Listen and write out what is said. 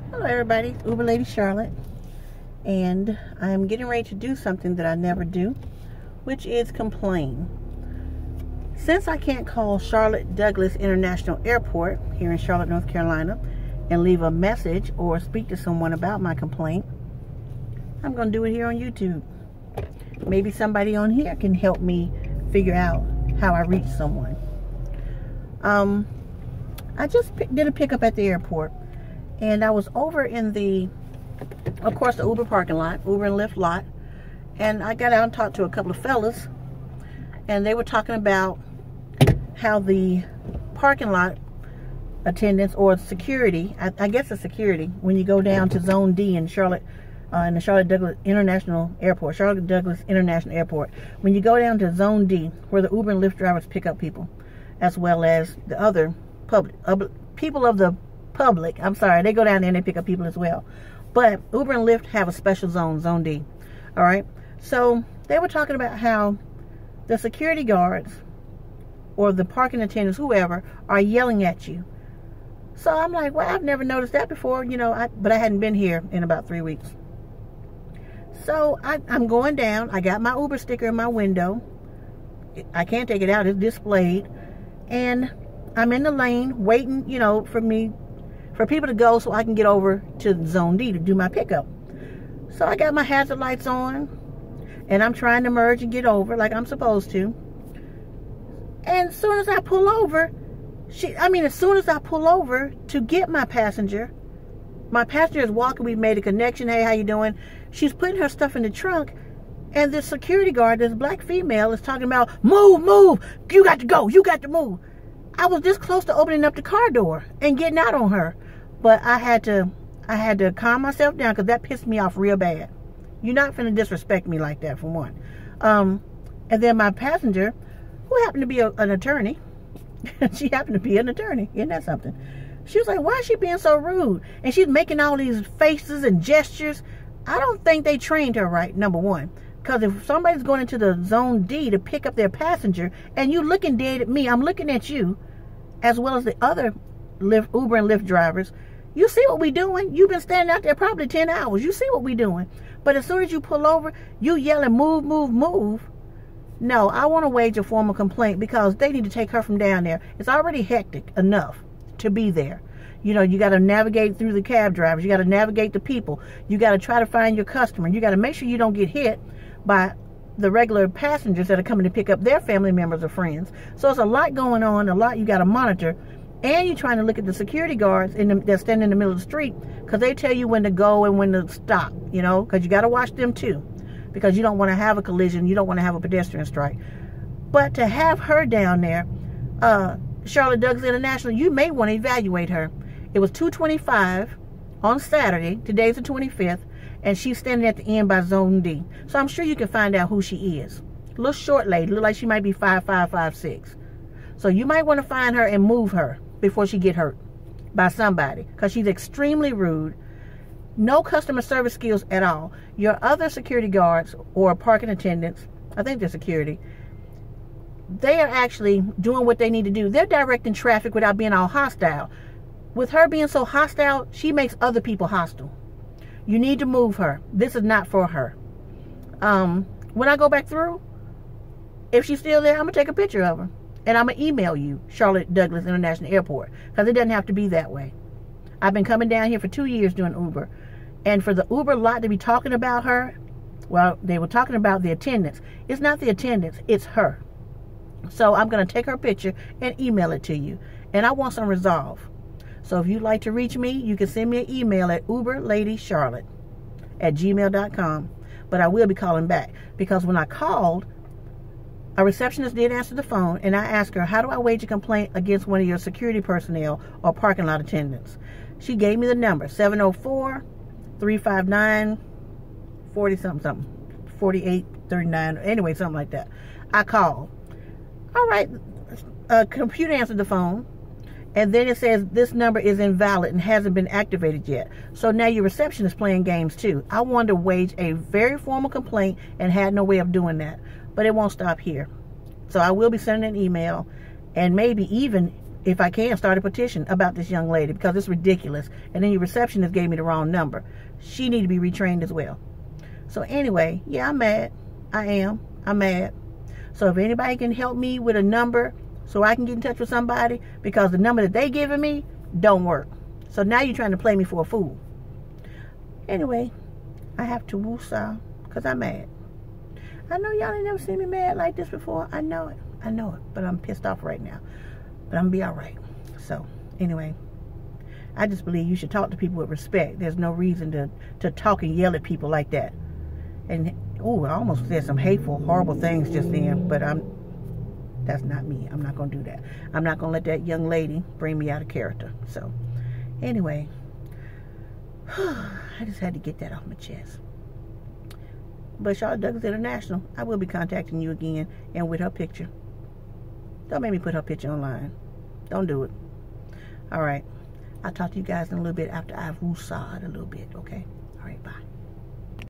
Hello everybody, it's Uber Lady Charlotte, and I'm getting ready to do something that I never do, which is complain. Since I can't call Charlotte Douglas International Airport here in Charlotte, North Carolina, and leave a message or speak to someone about my complaint, I'm going to do it here on YouTube. Maybe somebody on here can help me figure out how I reach someone. I just did a pickup at the airport. And I was over in the Uber parking lot, Uber and Lyft lot. And I got out and talked to a couple of fellas. And they were talking about how the parking lot attendants or security, I guess it's security, when you go down to Zone D in Charlotte, in the Charlotte Douglas International Airport, Charlotte Douglas International Airport. When you go down to Zone D, where the Uber and Lyft drivers pick up people, as well as the other people of the public, I'm sorry, they go down there and they pick up people as well. But Uber and Lyft have a special zone, Zone D. All right. So they were talking about how the security guards or the parking attendants, whoever, are yelling at you. So I'm like, well, I've never noticed that before, but I hadn't been here in about 3 weeks. So I'm going down. I got my Uber sticker in my window. I can't take it out. It's displayed. And I'm in the lane waiting, for people to go so I can get over to Zone D to do my pickup. So I got my hazard lights on, and I'm trying to merge and get over like I'm supposed to. And as soon as I pull over, as soon as I pull over to get my passenger is walking. We've made a connection. Hey, how you doing? She's putting her stuff in the trunk, and this security guard, this black female, is talking about, move, you got to go, you got to move. I was this close to opening up the car door and getting out on her. But I had to calm myself down because that pissed me off real bad. You're not finna disrespect me like that, for one. And then my passenger, who happened to be an attorney, she happened to be an attorney. Isn't that something? She was like, why is she being so rude? And she's making all these faces and gestures. I don't think they trained her right, number one. Because if somebody's going into the Zone D to pick up their passenger, and you looking dead at me, I'm looking at you, as well as the other Uber and Lyft drivers, you see what we doing? You've been standing out there probably 10 hours. You see what we doing. But as soon as you pull over, you yelling, move. No, I want to wage a formal complaint because they need to take her from down there. It's already hectic enough to be there. You got to navigate through the cab drivers. You got to navigate the people. You got to try to find your customer. You got to make sure you don't get hit by the regular passengers that are coming to pick up their family members or friends. So it's a lot going on, a lot you got to monitor. And you're trying to look at the security guards that stand in the middle of the street, because they tell you when to go and when to stop, because you got to watch them too, because you don't want to have a collision. You don't want to have a pedestrian strike. But to have her down there, Charlotte Douglas International, you may want to evaluate her. It was 2:25 on Saturday. Today's the 25th. And she's standing at the end by Zone D. So I'm sure you can find out who she is. A little short lady. Look like she might be 5'5", 5'6". So you might want to find her and move her before she get hurt by somebody, because she's extremely rude. No customer service skills at all. Your other security guards or parking attendants, I think they're security, they are actually doing what they need to do. They're directing traffic without being all hostile. With her being so hostile, she makes other people hostile. You need to move her. This is not for her. When I go back through, if she's still there, I'm going to take a picture of her. And I'm going to email you, Charlotte Douglas International Airport. Because it doesn't have to be that way. I've been coming down here for 2 years doing Uber. And for the Uber lot to be talking about her, well, they were talking about the attendants. It's not the attendants. It's her. So I'm going to take her picture and email it to you. And I want some resolve. So if you'd like to reach me, you can send me an email at uberladycharlotte@gmail.com. But I will be calling back, because when I called, a receptionist did answer the phone, and I asked her, how do I wage a complaint against one of your security personnel or parking lot attendants? She gave me the number, 704-359-40 something, 4839, anyway, something like that. I called. All right, a computer answered the phone. And then it says this number is invalid and hasn't been activated yet. So now your receptionist is playing games too. I wanted to wage a very formal complaint and had no way of doing that. But it won't stop here. So I will be sending an email, and maybe even if I can, start a petition about this young lady, because it's ridiculous. And then your receptionist gave me the wrong number. She need to be retrained as well. So anyway, yeah, I'm mad. I'm mad. So if anybody can help me with a number so I can get in touch with somebody, because the number that they giving me don't work. So now you're trying to play me for a fool. Anyway, I have to woosah because I'm mad. I know y'all ain't never seen me mad like this before. I know it. But I'm pissed off right now. But I'm going to be all right. So, anyway, I just believe you should talk to people with respect. There's no reason to talk and yell at people like that. And, ooh, I almost said some hateful, horrible things just then. But that's not me. I'm not going to do that. I'm not going to let that young lady bring me out of character. So, anyway, I just had to get that off my chest. But Charlotte Douglas International, I will be contacting you again, and with her picture. Don't make me put her picture online. Don't do it. All right. I'll talk to you guys in a little bit after I've woosah'd a little bit, okay? All right, bye.